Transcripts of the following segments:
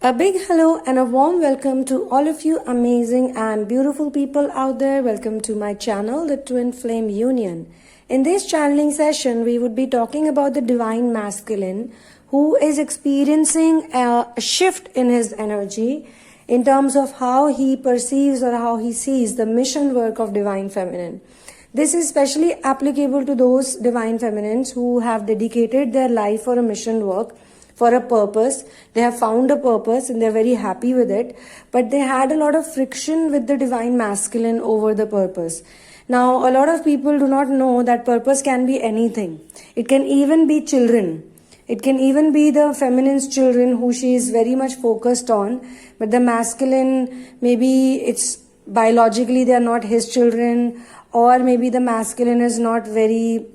A big hello and a warm welcome to all of you amazing and beautiful people out there. Welcome to my channel, the Twin Flame Union. In this channeling session, we would be talking about the Divine Masculine who is experiencing a shift in his energy in terms of how he perceives or how he sees the mission work of Divine Feminine. This is especially applicable to those Divine Feminines who have dedicated their life for a mission work, for a purpose. They have found a purpose and they're very happy with it, but they had a lot of friction with the Divine Masculine over the purpose. Now, a lot of people do not know that purpose can be anything. It can even be children. It can even be the feminine's children who she is very much focused on, but the masculine, maybe it's biologically they are not his children, or maybe the masculine is not very,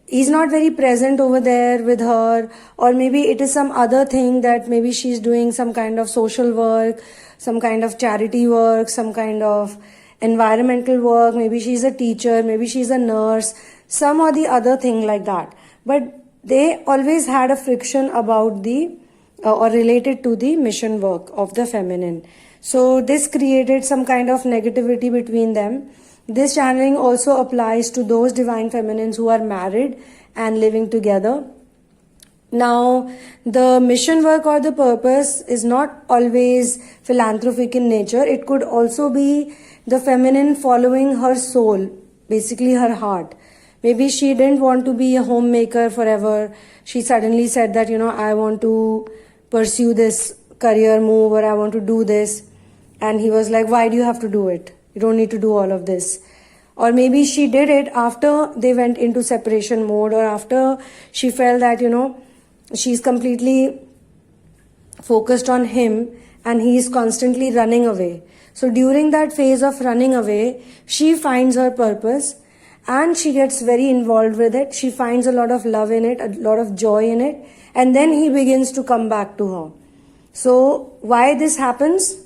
he's not very present over there with her, or maybe it is some other thing that maybe she's doing some kind of social work, some kind of charity work, some kind of environmental work, maybe she's a teacher, maybe she's a nurse, some or the other thing like that. But they always had a friction about the or related to the mission work of the feminine. So this created some kind of negativity between them. This channeling also applies to those Divine Feminines who are married and living together. Now, the mission work or the purpose is not always philanthropic in nature. It could also be the feminine following her soul, basically her heart. Maybe she didn't want to be a homemaker forever. She suddenly said that, I want to pursue this career move, or I want to do this. And he was like, why do you have to do it? You don't need to do all of this. Or maybe she did it after they went into separation mode, or after she felt that, she's completely focused on him and he's constantly running away. So during that phase of running away, she finds her purpose and she gets very involved with it. She finds a lot of love in it, a lot of joy in it. And then he begins to come back to her. So why this happens?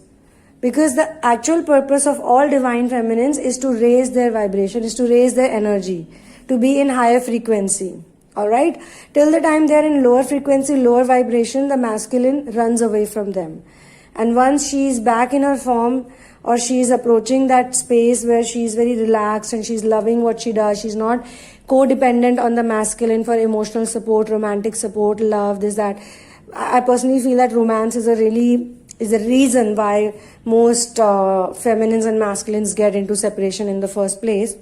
Because the actual purpose of all Divine Feminines is to raise their vibration, is to raise their energy, to be in higher frequency. Alright? Till the time they are in lower frequency, lower vibration, the masculine runs away from them. And once she is back in her form, or she is approaching that space where she is very relaxed and she's loving what she does, she's not codependent on the masculine for emotional support, romantic support, love, this, that. I personally feel that romance is the reason why most feminines and masculines get into separation in the first place.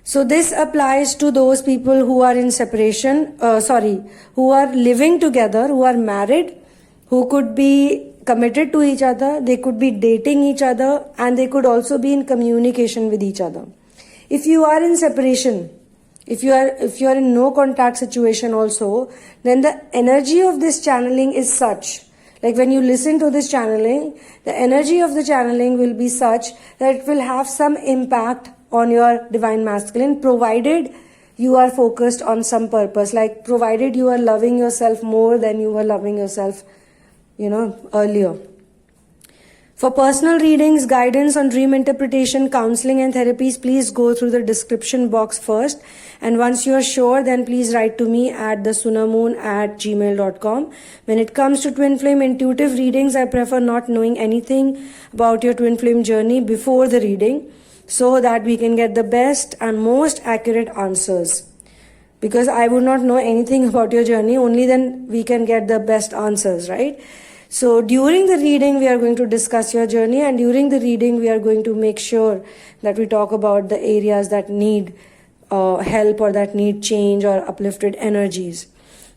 So this applies to those people who are in separation, who are living together, who are married, who could be committed to each other, they could be dating each other, and they could also be in communication with each other. If you are in separation, if you are in no contact situation also, then the energy of this channeling is such, like when you listen to this channeling, the energy of the channeling will be such that it will have some impact on your Divine Masculine, provided you are focused on some purpose, like provided you are loving yourself more than you were loving yourself, earlier. For personal readings, guidance on dream interpretation, counseling and therapies, please go through the description box first. And once you are sure, then please write to me at thesunamoon@gmail.com. When it comes to twin flame intuitive readings, I prefer not knowing anything about your twin flame journey before the reading, so that we can get the best and most accurate answers. Because I would not know anything about your journey, only then we can get the best answers, right? So during the reading, we are going to discuss your journey, and during the reading, we are going to make sure that we talk about the areas that need help or that need change or uplifted energies.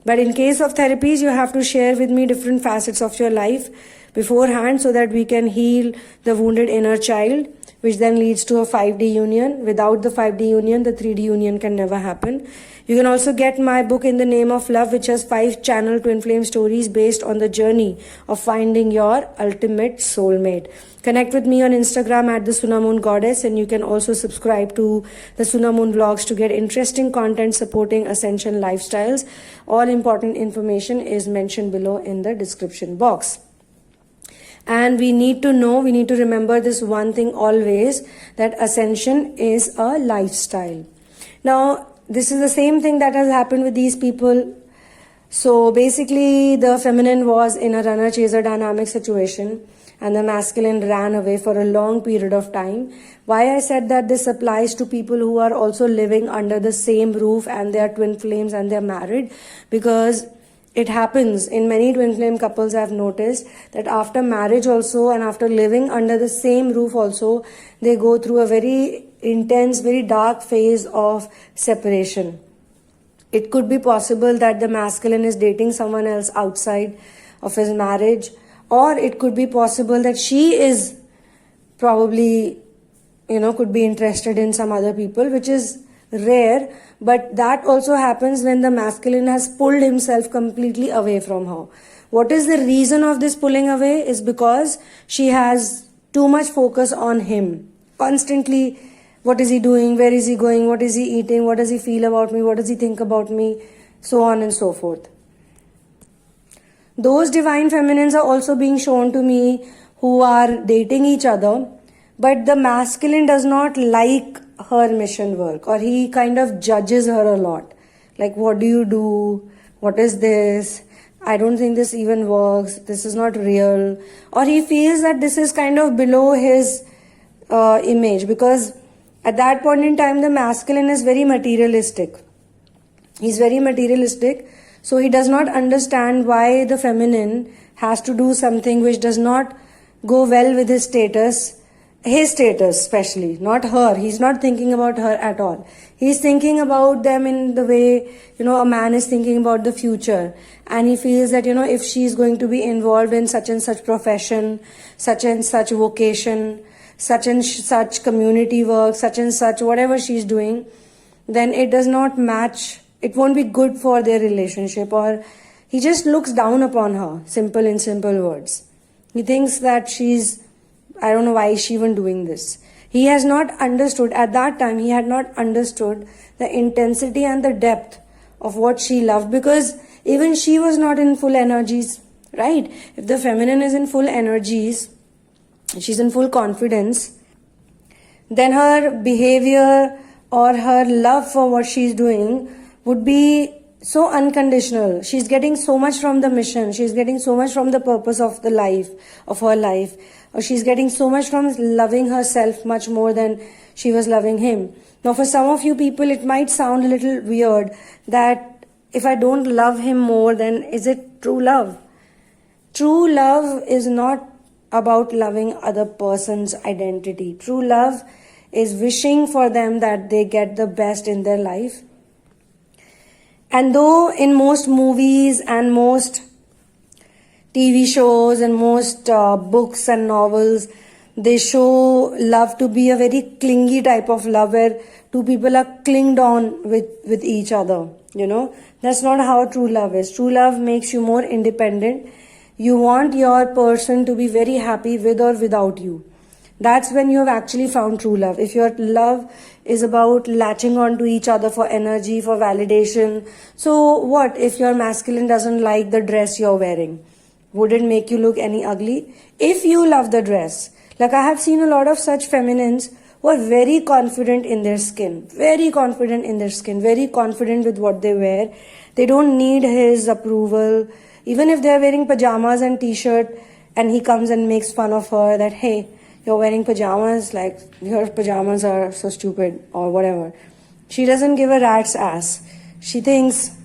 But in case of therapies, you have to share with me different facets of your life beforehand so that we can heal the wounded inner child, which then leads to a 5D union. Without the 5D union, the 3D union can never happen. You can also get my book In the Name of Love, which has 5 channel twin flame stories based on the journey of finding your ultimate soulmate. Connect with me on Instagram at the Sunamoon Goddess, and you can also subscribe to the Sunamoon vlogs to get interesting content supporting ascension lifestyles. All important information is mentioned below in the description box. And we need to remember this one thing always, that ascension is a lifestyle. Now, this is the same thing that has happened with these people. So basically, the feminine was in a runner chaser dynamic situation, and the masculine ran away for a long period of time. Why I said that this applies to people who are also living under the same roof and they are twin flames and they're married, because it happens in many twin flame couples. I've noticed that after marriage also and after living under the same roof also, they go through a very intense, very dark phase of separation. It could be possible that the masculine is dating someone else outside of his marriage, or it could be possible that she is probably, could be interested in some other people, which is rare, but that also happens when the masculine has pulled himself completely away from her. What is the reason of this pulling away? Is because she has too much focus on him. Constantly, what is he doing? Where is he going? What is he eating? What does he feel about me? What does he think about me? So on and so forth. Those divine feminines are also being shown to me who are dating each other, but the masculine does not like her mission work, or he kind of judges her a lot. Like, what do you do? What is this? I don't think this even works. This is not real. Or he feels that this is kind of below his image, because at that point in time, the masculine is very materialistic. He's very materialistic. So he does not understand why the feminine has to do something which does not go well with his status especially, not her. He's not thinking about her at all. He's thinking about them in the way, a man is thinking about the future. And he feels that, if she's going to be involved in such and such profession, such and such vocation, such and such community work, such and such, whatever she's doing, then it does not match. It won't be good for their relationship, or he just looks down upon her, in simple words. He thinks that I don't know why is she even doing this. He has not understood, at that time, he had not understood the intensity and the depth of what she loved, because even she was not in full energies, right? If the feminine is in full energies, she's in full confidence, then her behavior or her love for what she's doing would be so unconditional. She's getting so much from the mission. She's getting so much from the purpose of her life. Or she's getting so much from loving herself much more than she was loving him. Now, for some of you people, it might sound a little weird that if I don't love him more, then is it true love? True love is not about loving other person's identity. True love is wishing for them that they get the best in their life. And though in most movies and most TV shows and most books and novels, they show love to be a very clingy type of love where two people are clinged on with each other, That's not how true love is. True love makes you more independent. You want your person to be very happy with or without you. That's when you have actually found true love. If your love is about latching on to each other for energy, for validation, so what if your masculine doesn't like the dress you're wearing? Would it make you look any ugly? If you love the dress, like I have seen a lot of such feminines who are very confident in their skin, very confident with what they wear. They don't need his approval. Even if they're wearing pajamas and t-shirt and he comes and makes fun of her that, hey, you're wearing pajamas, like your pajamas are so stupid or whatever. She doesn't give a rat's ass. She thinks,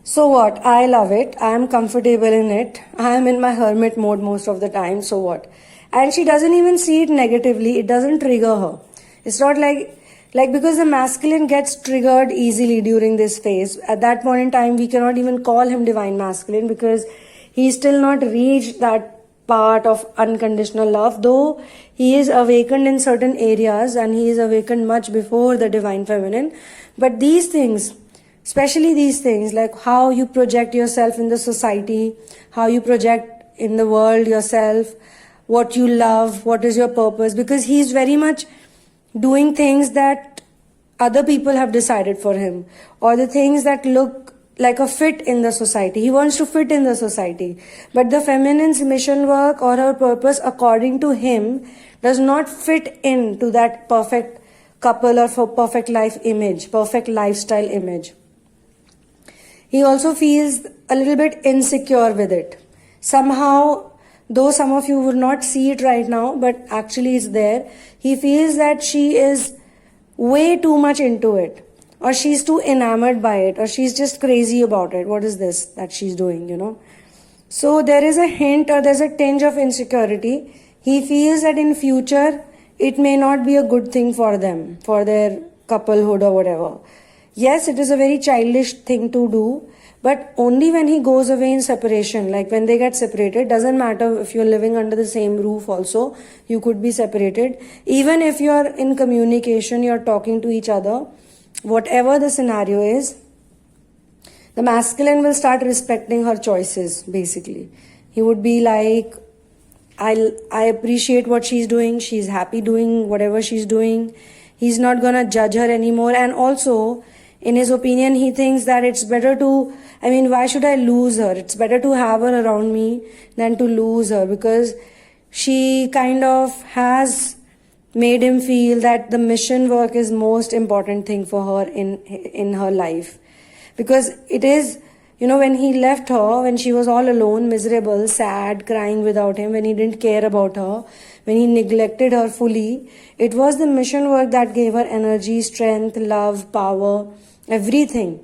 so what? I love it. I am comfortable in it. I am in my hermit mode most of the time. So what? And she doesn't even see it negatively. It doesn't trigger her. It's not like because the masculine gets triggered easily during this phase. At that point in time, we cannot even call him divine masculine because he's still not reached that part of unconditional love, though he is awakened in certain areas and he is awakened much before the divine feminine. But these things, especially these things like how you project yourself in the society, how you project in the world yourself, what you love, what is your purpose, because he's very much doing things that other people have decided for him, or the things that look like a fit in the society. He wants to fit in the society. But the feminine's mission work or her purpose, according to him, does not fit into that perfect couple or for perfect life image, perfect lifestyle image. He also feels a little bit insecure with it. Somehow, though some of you would not see it right now, but actually it's there, he feels that she is way too much into it, or she's too enamored by it, or she's just crazy about it. What is this that she's doing, you know? So there is a hint or there's a tinge of insecurity. He feels that in future it may not be a good thing for them, for their couplehood or whatever. Yes, it is a very childish thing to do, but only when he goes away in separation, like when they get separated. Doesn't matter if you're living under the same roof also, you could be separated. Even if you're in communication, you're talking to each other, whatever the scenario is, the masculine will start respecting her choices, basically. He would be like, I appreciate what she's doing, she's happy doing whatever she's doing. He's not gonna judge her anymore. And also, in his opinion, he thinks that it's better to, why should I lose her? It's better to have her around me than to lose her, because she kind of has made him feel that the mission work is most important thing for her in her life. Because it is, when he left her, when she was all alone, miserable, sad, crying without him, when he didn't care about her, when he neglected her fully, it was the mission work that gave her energy, strength, love, power, everything.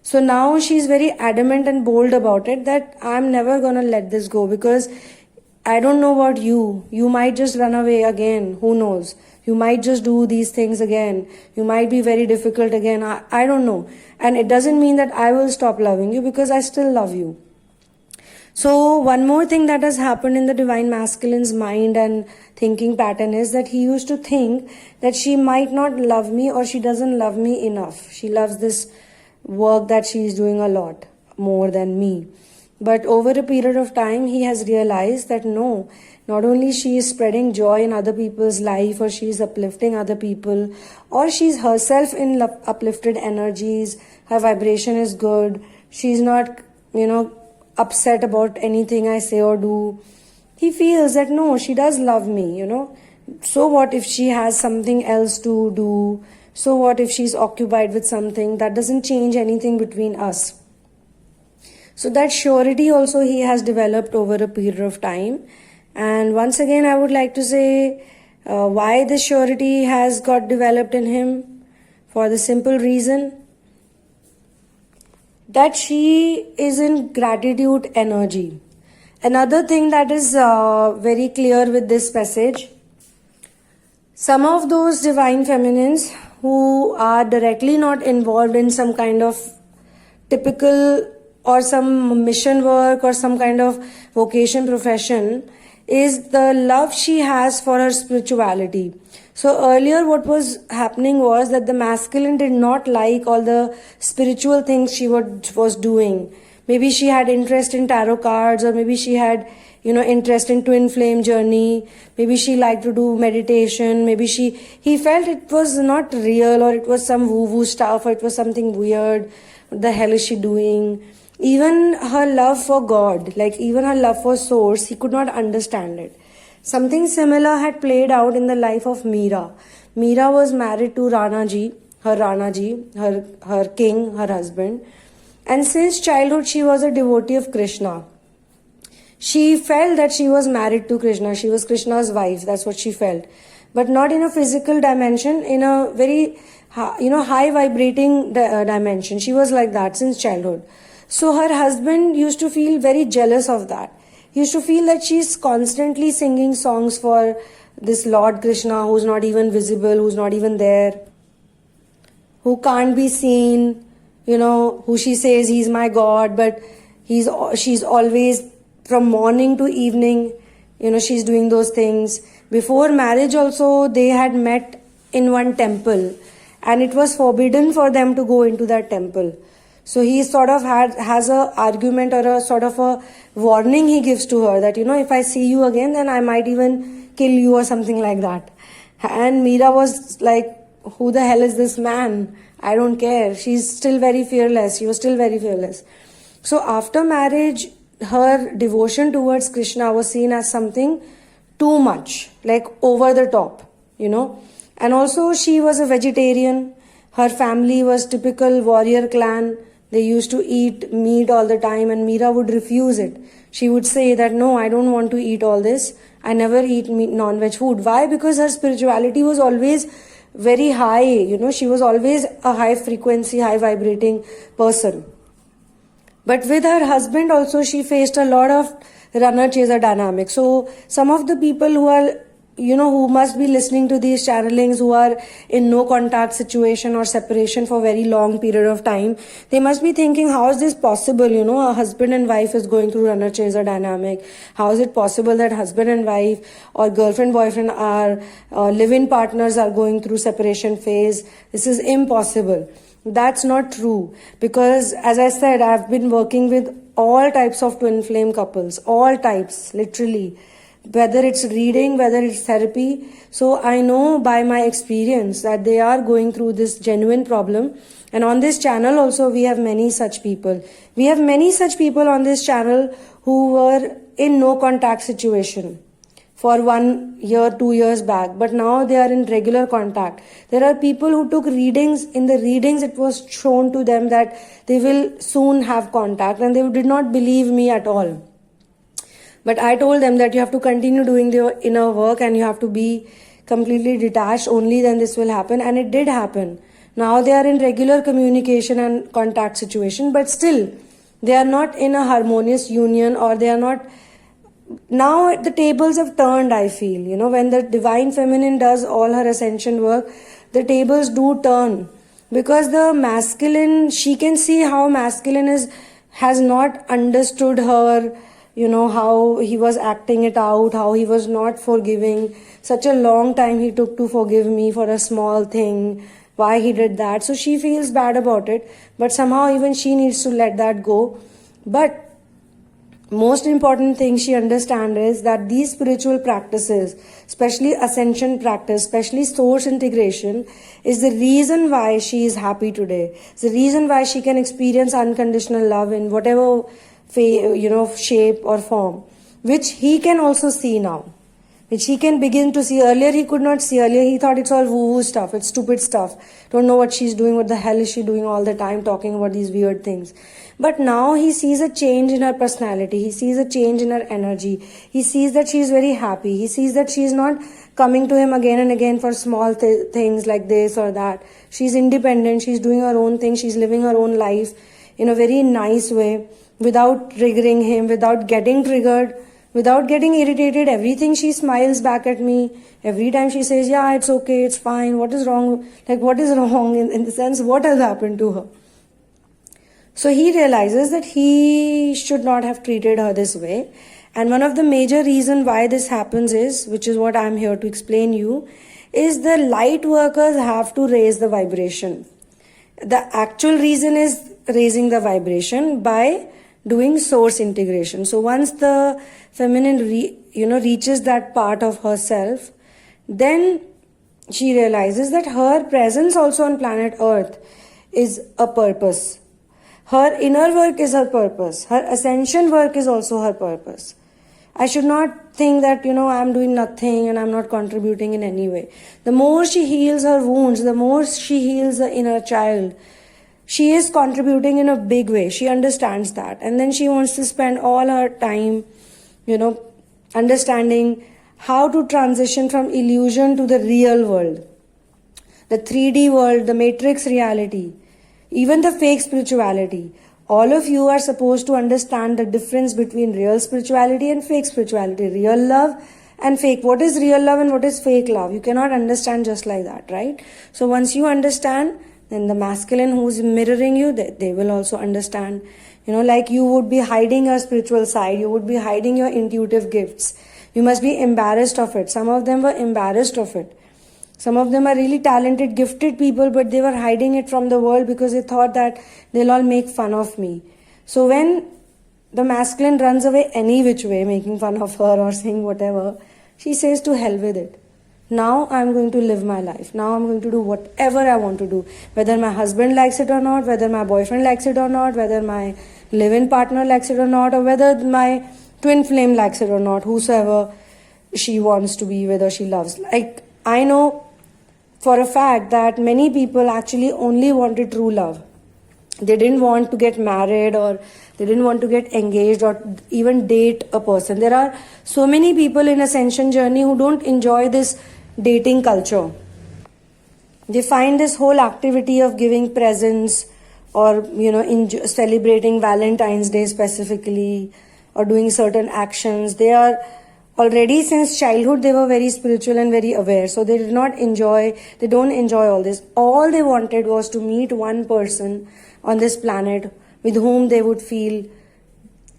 So now she's very adamant and bold about it, that I'm never gonna let this go, because I don't know about you. You might just run away again. Who knows? You might just do these things again. You might be very difficult again. I don't know. And it doesn't mean that I will stop loving you, because I still love you. So one more thing that has happened in the Divine Masculine's mind and thinking pattern is that he used to think that she might not love me, or she doesn't love me enough. She loves this work that she is doing a lot more than me. But over a period of time, he has realized that no, not only she is spreading joy in other people's life, or she is uplifting other people, or she's herself in uplifted energies, her vibration is good, she's not, upset about anything I say or do. He feels that no, she does love me, So what if she has something else to do? So what if she's occupied with something? That doesn't change anything between us. So that surety also he has developed over a period of time. And once again, I would like to say why this surety has got developed in him. For the simple reason that she is in gratitude energy. Another thing that is very clear with this passage, some of those divine feminines who are directly not involved in some kind of typical or some mission work or some kind of vocation profession, is the love she has for her spirituality. So earlier what was happening was that the masculine did not like all the spiritual things she was doing. Maybe she had interest in tarot cards, or maybe she had interest in twin flame journey, maybe she liked to do meditation, maybe he felt it was not real, or it was some woo-woo stuff, or it was something weird. What the hell is she doing? Even her love for God, like even her love for source, he could not understand it. Something similar had played out in the life of Meera. Meera was married to Ranaji, her king, her husband. And since childhood, she was a devotee of Krishna. She felt that she was married to Krishna. She was Krishna's wife. That's what she felt. But not in a physical dimension, in a very, high vibrating dimension. She was like that since childhood. So her husband used to feel very jealous of that. He used to feel that she's constantly singing songs for this Lord Krishna, who's not even visible, who's not even there, who can't be seen, who she says he's my God, but she's always, from morning to evening, she's doing those things. Before marriage also, they had met in one temple, and it was forbidden for them to go into that temple. So he sort of has a argument, or a sort of a warning he gives to her that, if I see you again, then I might even kill you or something like that. And Meera was like, who the hell is this man? I don't care. She's still very fearless. She was still very fearless. So after marriage, her devotion towards Krishna was seen as something too much, like over the top, And also she was a vegetarian. Her family was typical warrior clan, They used to eat meat all the time, and Meera would refuse it. She would say that, no, I don't want to eat all this. I never eat meat, non-veg food. Why? Because her spirituality was always very high. She was always a high frequency, high vibrating person. But with her husband also, she faced a lot of runner-chaser dynamic. So some of the people who are, who must be listening to these channelings, who are in no contact situation or separation for very long period of time, they must be thinking, how is this possible? A husband and wife is going through runner-chaser dynamic. How is it possible that husband and wife or girlfriend, boyfriend are live-in partners are going through separation phase? This is impossible. That's not true, because as I said, I've been working with all types of twin flame couples, all types, literally, whether it's reading, whether it's therapy. So I know by my experience that they are going through this genuine problem. And on this channel also, we have many such people. We have many such people on this channel who were in no contact situation for 1 year, 2 years back, but now they are in regular contact. There are people who took readings. In the readings, it was shown to them that they will soon have contact, and they did not believe me at all. But I told them that you have to continue doing the inner work and you have to be completely detached, only then this will happen. And it did happen. Now they are in regular communication and contact situation, but still they are not in a harmonious union, or they are not. Now the tables have turned, I feel. When the divine feminine does all her ascension work, the tables do turn. Because the masculine, she can see how masculine has not understood her, how he was acting it out, how he was not forgiving. Such a long time he took to forgive me for a small thing, why he did that. So she feels bad about it, but somehow even she needs to let that go. But most important thing she understands is that these spiritual practices, especially ascension practice, especially source integration, is the reason why she is happy today. It's the reason why she can experience unconditional love in whatever shape or form, which he can also see now, which he can begin to see. Earlier he could not see. Earlier he thought it's all woo-woo stuff, it's stupid stuff. Don't know what she's doing, what the hell is she doing all the time, talking about these weird things. But now he sees a change in her personality. He sees a change in her energy. He sees that she is very happy. He sees that she is not coming to him again and again for small things like this or that. She's independent. She's doing her own thing. She's living her own life in a very nice way, without triggering him, without getting triggered, without getting irritated. Everything she smiles back at me. Every time she says, yeah, it's okay, it's fine. What is wrong? Like, what is wrong in the sense, what has happened to her? So he realizes that he should not have treated her this way. And one of the major reasons why this happens is, which is what I'm here to explain you, is the light workers have to raise the vibration. The actual reason is raising the vibration by doing source integration. So once the feminine reaches that part of herself, then she realizes that her presence also on planet Earth is a purpose. Her inner work is her purpose. Her ascension work is also her purpose. I should not think that, I'm doing nothing and I'm not contributing in any way. The more she heals her wounds, the more she heals the inner child, she is contributing in a big way. She understands that. And then she wants to spend all her time, understanding how to transition from illusion to the real world. The 3D world, the matrix reality, even the fake spirituality. All of you are supposed to understand the difference between real spirituality and fake spirituality. Real love and fake. What is real love and what is fake love? You cannot understand just like that, right? So once you understand, then the masculine who's mirroring you, they will also understand. Like you would be hiding your spiritual side. You would be hiding your intuitive gifts. You must be embarrassed of it. Some of them were embarrassed of it. Some of them are really talented, gifted people, but they were hiding it from the world because they thought that they'll all make fun of me. So when the masculine runs away any which way, making fun of her or saying whatever, she says to hell with it. Now I'm going to live my life. Now I'm going to do whatever I want to do. Whether my husband likes it or not, whether my boyfriend likes it or not, whether my live-in partner likes it or not, or whether my twin flame likes it or not, whosoever she wants to be, whether she loves. Like, I know for a fact that many people actually only wanted true love. They didn't want to get married, or they didn't want to get engaged, or even date a person. There are so many people in ascension journey who don't enjoy this dating culture. They find this whole activity of giving presents, or celebrating Valentine's Day specifically, or doing certain actions. They are already, since childhood, they were very spiritual and very aware, so they don't enjoy all this. All they wanted was to meet one person on this planet with whom they would feel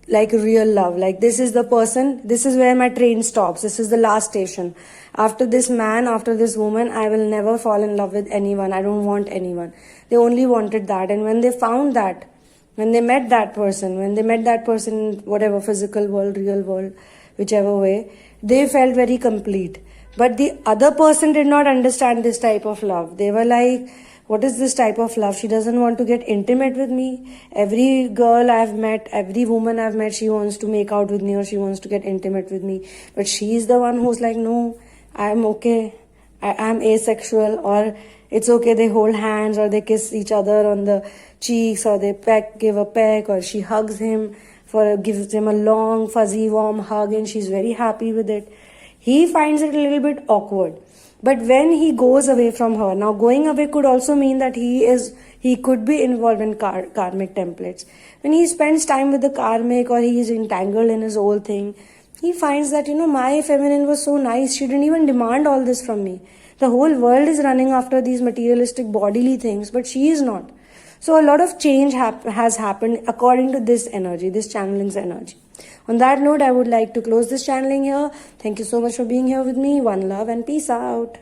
like real love. Like, this is the person, this is where my train stops, this is the last station. After this man, after this woman, I will never fall in love with anyone. I don't want anyone. They only wanted that. And when they found that, when they met that person in whatever physical world, real world, whichever way, they felt very complete. But the other person did not understand this type of love. They were like, what is this type of love? She doesn't want to get intimate with me. Every girl I've met, every woman I've met, she wants to make out with me, or she wants to get intimate with me. But she's the one who's like, no, I'm okay. I'm asexual, or it's okay. They hold hands, or they kiss each other on the cheeks, or they give a peck, or she hugs him, gives him a long, fuzzy, warm hug, and she's very happy with it. He finds it a little bit awkward. But when he goes away from her, now going away could also mean that he could be involved in karmic templates. When he spends time with the karmic, or he is entangled in his old thing, he finds that, my feminine was so nice. She didn't even demand all this from me. The whole world is running after these materialistic bodily things, but she is not. So a lot of change has happened according to this energy, this channeling's energy. On that note, I would like to close this channeling here. Thank you so much for being here with me. One love and peace out.